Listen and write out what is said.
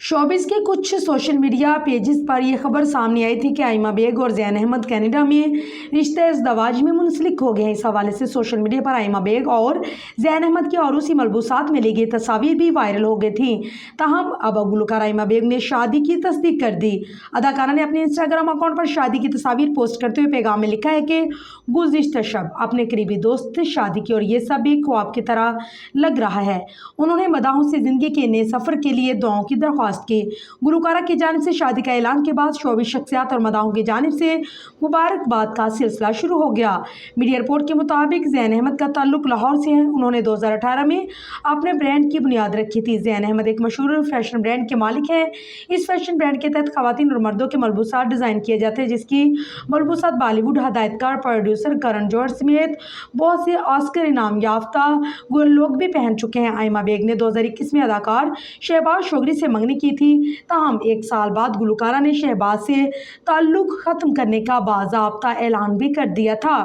Showbiz के कुछ social media pages पर यह खबर सामने आई थी कि आइमा बेग और ज़ैन अहमद कनाडा में रिश्ते इज़दवाज में मुंसलिक हो गए हैं। इस हवाले से सोशल मीडिया पर आइमा बेग और ज़ैन अहमद की औरूसी मलबूसात में ली गई तस्वीर भी वायरल हो गई थी। ताहम अब गुलकार आइमा बेग ने शादी की तस्दीक कर दी। अदाकारा ने अपने इंस्टाग्राम अकाउंट पर शादी की तस्वीर पोस्ट करते हुए पैगाम में लिखा है कि गुज़िश्ता शब अपने करीबी दोस्त शादी की और ये सब एक ख्वाब की तरह लग रहा है। उन्होंने मदाहों से ज़िंदगी के नए सफ़र के लिए दुआओं की दरख्वास्त की। गुलकारा की जानिब से शादी का ऐलान के बाद शोबिस शख्सियात और मदाहों की जानिब से मुबारकबाद का सिलसिला शुरू हो गया। मीडिया रिपोर्ट के मुताबिक ज़ैन अहमद का ताल्लुक लाहौर से है। उन्होंने 2018 में अपने ब्रांड की बुनियाद रखी थी। ज़ैन अहमद एक मशहूर फैशन ब्रांड के मालिक हैं। इस फैशन ब्रांड के तहत खवातीन और मर्दों के मलबूसात डिज़ाइन किए जाते हैं, जिसकी मलबूसात बॉलीवुड हदायतकार प्रोड्यूसर करण जौहर समेत बहुत से ऑस्कर इनाम याफ्ता लोग भी पहन चुके हैं। आइमा बेग ने 2021 में अदाकार शहबाज शोगरी से मंगनी की थी। ताहम एक साल बाद गुलकारा ने शहबाज से ताल्लुक ख़त्म करने का बाज़ाब्ता ऐलान भी कर दिया था।